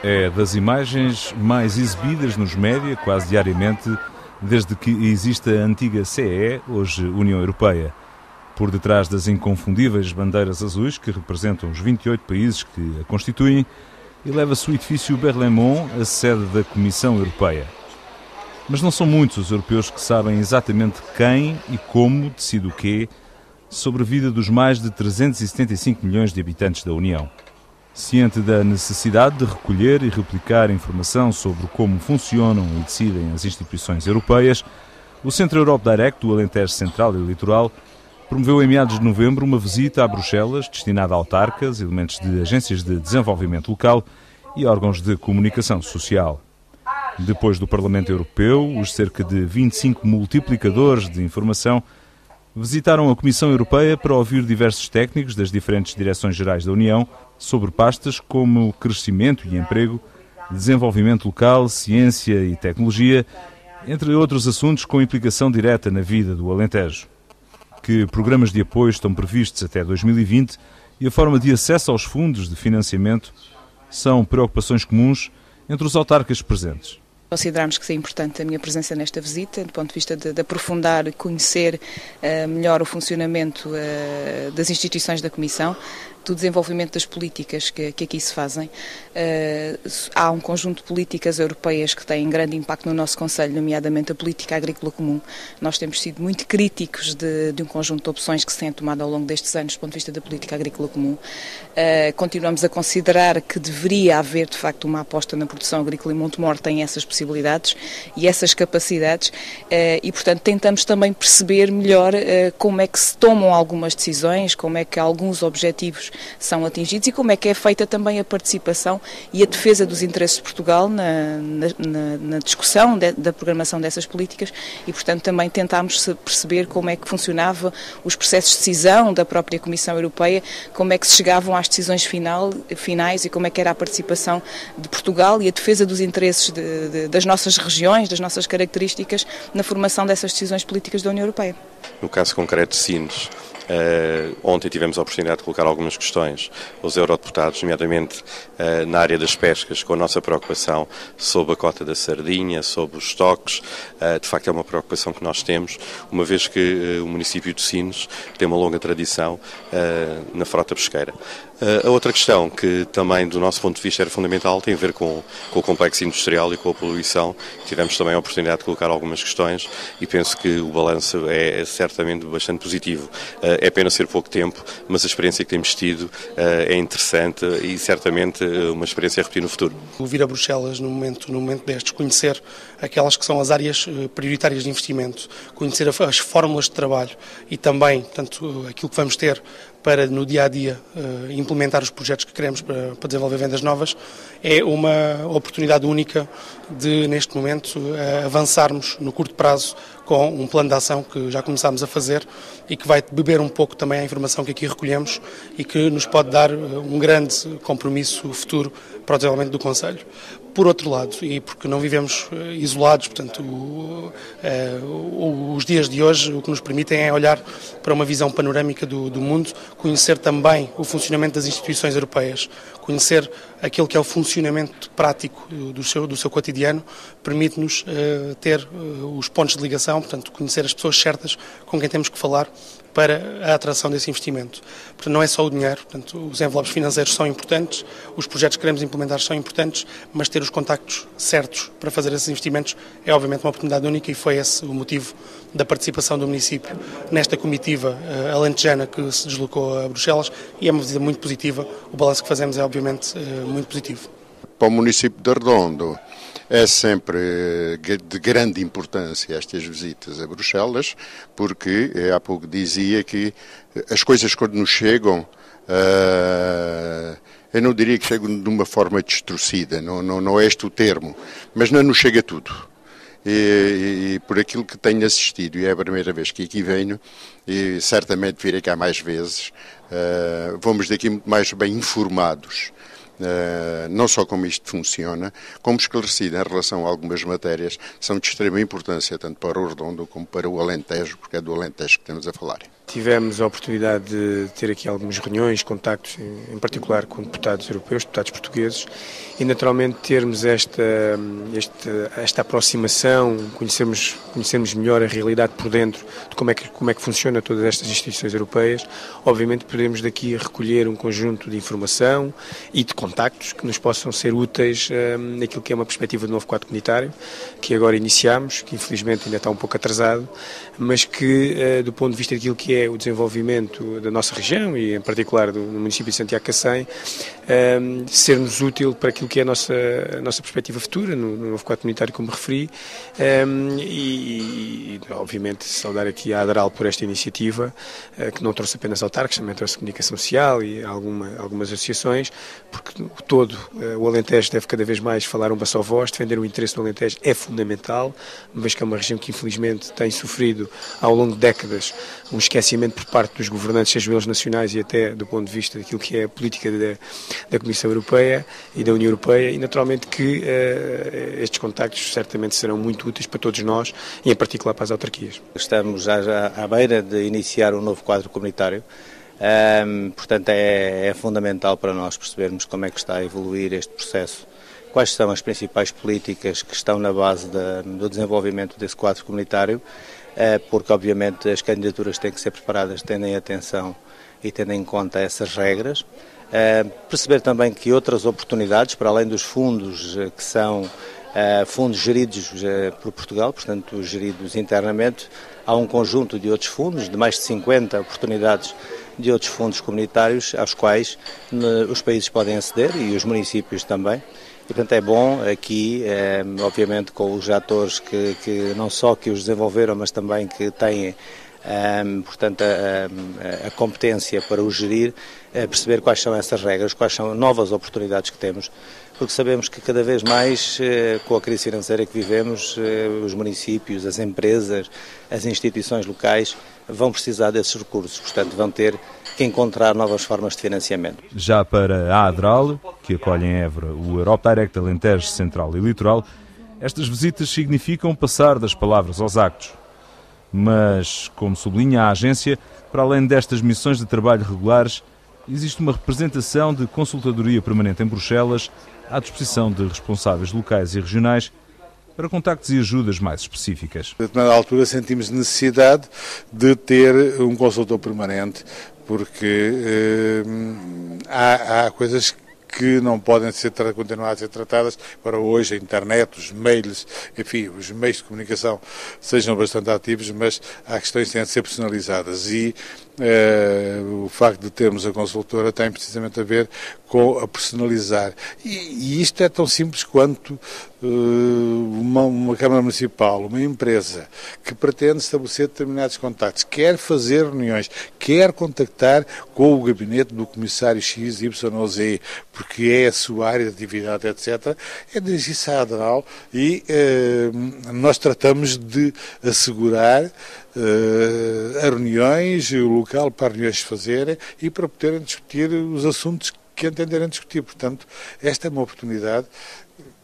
É das imagens mais exibidas nos média, quase diariamente, desde que existe a antiga CEE, hoje União Europeia. Por detrás das inconfundíveis bandeiras azuis, que representam os 28 países que a constituem, eleva-se o edifício Berlaymont, a sede da Comissão Europeia. Mas não são muitos os europeus que sabem exatamente quem e como decide o quê sobre a vida dos mais de 375 milhões de habitantes da União. Ciente da necessidade de recolher e replicar informação sobre como funcionam e decidem as instituições europeias, o Centro Europe Direct do Alentejo Central e Litoral promoveu em meados de novembro uma visita a Bruxelas destinada a autarcas, elementos de agências de desenvolvimento local e órgãos de comunicação social. Depois do Parlamento Europeu, os cerca de 25 multiplicadores de informação visitaram a Comissão Europeia para ouvir diversos técnicos das diferentes direções-gerais da União sobre pastas como crescimento e emprego, desenvolvimento local, ciência e tecnologia, entre outros assuntos com implicação direta na vida do Alentejo. Que programas de apoio estão previstos até 2020 e a forma de acesso aos fundos de financiamento são preocupações comuns entre os autarcas presentes. Consideramos que é importante a minha presença nesta visita, do ponto de vista de aprofundar e conhecer melhor o funcionamento das instituições da Comissão, do desenvolvimento das políticas que aqui se fazem. Há um conjunto de políticas europeias que têm grande impacto no nosso Conselho, nomeadamente a política agrícola comum. Nós temos sido muito críticos de um conjunto de opções que se têm tomado ao longo destes anos do ponto de vista da política agrícola comum. Continuamos a considerar que deveria haver, de facto, uma aposta na produção agrícola e Montemor tem essas possibilidades e essas capacidades e, portanto, tentamos também perceber melhor como é que se tomam algumas decisões, como é que alguns objetivos são atingidos e como é que é feita também a participação e a defesa dos interesses de Portugal na discussão da programação dessas políticas e, portanto, também tentámos perceber como é que funcionava os processos de decisão da própria Comissão Europeia, como é que se chegavam às decisões finais e como é que era a participação de Portugal e a defesa dos interesses das nossas regiões, das nossas características na formação dessas decisões políticas da União Europeia. No caso concreto de Sines, ontem tivemos a oportunidade de colocar algumas questões aos eurodeputados, nomeadamente na área das pescas, com a nossa preocupação sobre a cota da sardinha, sobre os estoques. De facto é uma preocupação que nós temos, uma vez que o município de Sines tem uma longa tradição na frota pesqueira. A outra questão que também do nosso ponto de vista era fundamental tem a ver com o complexo industrial e com a poluição. Tivemos também a oportunidade de colocar algumas questões e penso que o balanço é certamente bastante positivo. É pena ser pouco tempo, mas a experiência que temos tido é interessante e certamente uma experiência a repetir no futuro. Vir a Bruxelas no momento destes, conhecer aquelas que são as áreas prioritárias de investimento, conhecer as fórmulas de trabalho e também, portanto, aquilo que vamos ter para no dia-a-dia implementar os projetos que queremos para desenvolver vendas novas, é uma oportunidade única de, neste momento, avançarmos no curto prazo com um plano de ação que já começámos a fazer e que vai beber um pouco também a informação que aqui recolhemos e que nos pode dar um grande compromisso futuro para o desenvolvimento do Conselho. Por outro lado, e porque não vivemos isolados, portanto, os dias de hoje o que nos permitem é olhar para uma visão panorâmica do mundo, conhecer também o funcionamento das instituições europeias, conhecer aquilo que é o funcionamento prático do seu cotidiano, permite-nos ter os pontos de ligação, portanto, conhecer as pessoas certas com quem temos que falar para a atração desse investimento. Portanto, não é só o dinheiro, portanto, os envelopes financeiros são importantes, os projetos que queremos implementar são importantes, mas ter os contactos certos para fazer esses investimentos é obviamente uma oportunidade única e foi esse o motivo da participação do município nesta comitiva alentejana que se deslocou a Bruxelas e é uma visita muito positiva, o balanço que fazemos é obviamente muito positivo. Para o município de Redondo é sempre de grande importância estas visitas a Bruxelas, porque há pouco dizia que as coisas quando nos chegam, eu não diria que chegam de uma forma distorcida, não é este o termo, mas não nos chega tudo. E por aquilo que tenho assistido, e é a primeira vez que aqui venho, e certamente virei cá mais vezes, vamos daqui muito mais bem informados. Não só como isto funciona, como esclarecido em relação a algumas matérias, são de extrema importância tanto para o Redondo como para o Alentejo, porque é do Alentejo que estamos a falar. Tivemos a oportunidade de ter aqui algumas reuniões, contactos, em particular com deputados europeus, deputados portugueses, e naturalmente termos esta aproximação, conhecermos melhor a realidade por dentro de como é que funciona todas estas instituições europeias. Obviamente podemos daqui recolher um conjunto de informação e de contactos que nos possam ser úteis naquilo que é uma perspectiva do novo quadro comunitário, que agora iniciamos, que infelizmente ainda está um pouco atrasado, mas que do ponto de vista daquilo que é o desenvolvimento da nossa região e em particular do município de Santiago Cacém, ser-nos útil para aquilo que é a nossa perspectiva futura no novo quadro comunitário, como referi, e obviamente saudar aqui a ADRAL por esta iniciativa, que não trouxe apenas autarcas, também trouxe comunicação social e algumas associações, porque o Alentejo deve cada vez mais falar uma só voz, defender o interesse do Alentejo é fundamental, uma vez que é uma região que infelizmente tem sofrido ao longo de décadas um esquecimento por parte dos governantes, sejam eles nacionais e até do ponto de vista daquilo que é a política da Comissão Europeia e da União Europeia, e naturalmente que estes contactos certamente serão muito úteis para todos nós e em particular para as autarquias. Estamos já à beira de iniciar um novo quadro comunitário, portanto é fundamental para nós percebermos como é que está a evoluir este processo, quais são as principais políticas que estão na base do desenvolvimento desse quadro comunitário, porque obviamente as candidaturas têm que ser preparadas tendo em atenção e tendo em conta essas regras. Perceber também que outras oportunidades, para além dos fundos que são fundos geridos por Portugal, portanto geridos internamente, há um conjunto de outros fundos, de mais de 50 oportunidades de outros fundos comunitários aos quais os países podem aceder e os municípios também. E, portanto, é bom aqui, obviamente, com os atores que não só que os desenvolveram, mas também que têm, portanto, a competência para o gerir, perceber quais são essas regras, quais são novas oportunidades que temos, porque sabemos que cada vez mais, com a crise financeira que vivemos, os municípios, as empresas, as instituições locais vão precisar desses recursos, portanto, vão ter que encontrar novas formas de financiamento. Já para a ADRAL, que acolhe em Évora o Europe Direct Alentejo Central e Litoral, estas visitas significam passar das palavras aos actos. Mas, como sublinha a agência, para além destas missões de trabalho regulares, existe uma representação de consultadoria permanente em Bruxelas à disposição de responsáveis locais e regionais para contactos e ajudas mais específicas. A determinada altura sentimos necessidade de ter um consultor permanente, porque há coisas que não podem continuar a ser tratadas. Para hoje, a internet, os mails, enfim, os meios de comunicação sejam bastante ativos, mas há questões que têm de ser personalizadas e o facto de termos a consultora tem precisamente a ver com a personalizar. E isto é tão simples quanto uma Câmara Municipal, uma empresa que pretende estabelecer determinados contactos, quer fazer reuniões, quer contactar com o gabinete do comissário X, Y ou Z, porque é a sua área de atividade, etc., é dirigir-se à ADRAL e nós tratamos de assegurar a reuniões, o local para as reuniões se fazerem e para poderem discutir os assuntos que entenderem discutir. Portanto, esta é uma oportunidade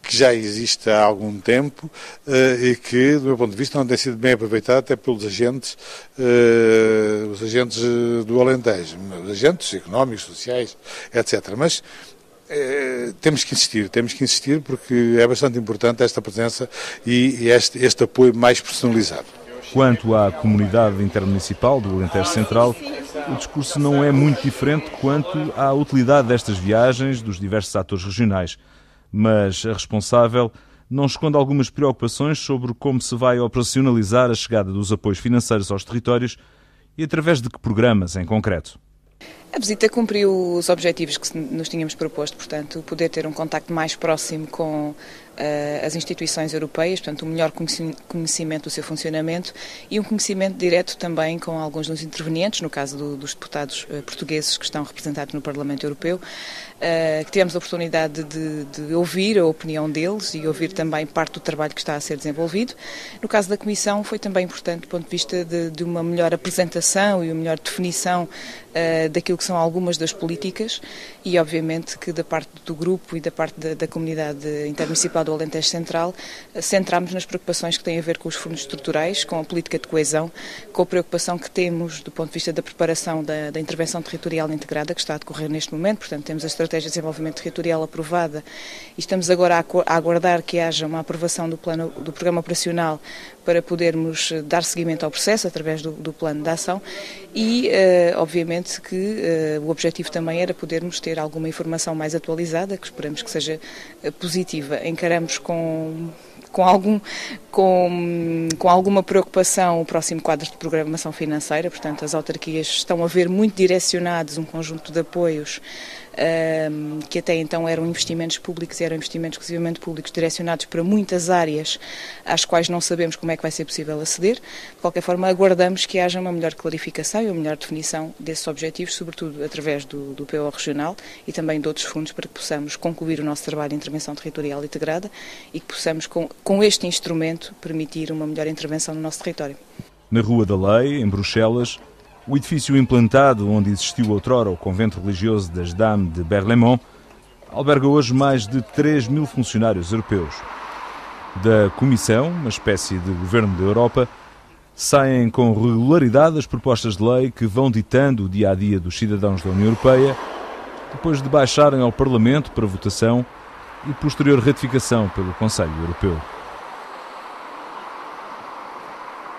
que já existe há algum tempo e que, do meu ponto de vista, não tem sido bem aproveitada até pelos agentes, os agentes do Alentejo, os agentes económicos, sociais, etc. Mas temos que insistir porque é bastante importante esta presença e este apoio mais personalizado. Quanto à comunidade intermunicipal do Alentejo Central, o discurso não é muito diferente quanto à utilidade destas viagens dos diversos atores regionais. Mas a responsável não esconde algumas preocupações sobre como se vai operacionalizar a chegada dos apoios financeiros aos territórios e através de que programas em concreto. A visita cumpriu os objetivos que nos tínhamos proposto, portanto, poder ter um contacto mais próximo com as instituições europeias, portanto, um melhor conhecimento do seu funcionamento e um conhecimento direto também com alguns dos intervenientes, no caso dos deputados portugueses que estão representados no Parlamento Europeu, que tivemos a oportunidade de ouvir a opinião deles e ouvir também parte do trabalho que está a ser desenvolvido. No caso da Comissão foi também importante do ponto de vista de uma melhor apresentação e uma melhor definição daquilo que que são algumas das políticas e, obviamente, que da parte do grupo e da parte da comunidade intermunicipal do Alentejo Central, centramos nas preocupações que têm a ver com os fundos estruturais, com a política de coesão, com a preocupação que temos do ponto de vista da preparação da intervenção territorial integrada, que está a decorrer neste momento. Portanto, temos a Estratégia de Desenvolvimento Territorial aprovada e estamos agora a aguardar que haja uma aprovação do Programa Operacional para podermos dar seguimento ao processo através do plano de ação e, obviamente, que o objetivo também era podermos ter alguma informação mais atualizada, que esperamos que seja positiva. Encaramos com alguma preocupação o próximo quadro de programação financeira, portanto as autarquias estão a ver muito direcionados um conjunto de apoios que até então eram investimentos públicos e eram investimentos exclusivamente públicos direcionados para muitas áreas às quais não sabemos como é que vai ser possível aceder. De qualquer forma, aguardamos que haja uma melhor clarificação e uma melhor definição desses objetivos, sobretudo através do PO regional e também de outros fundos, para que possamos concluir o nosso trabalho de intervenção territorial integrada e que possamos, com este instrumento, permitir uma melhor intervenção no nosso território. Na Rua da Lei, em Bruxelas, o edifício implantado onde existiu outrora o convento religioso das Dames de Berlaymont alberga hoje mais de 3.000 funcionários europeus. Da Comissão, uma espécie de governo da Europa, saem com regularidade as propostas de lei que vão ditando o dia-a-dia dos cidadãos da União Europeia, depois de baixarem ao Parlamento para votação e posterior ratificação pelo Conselho Europeu.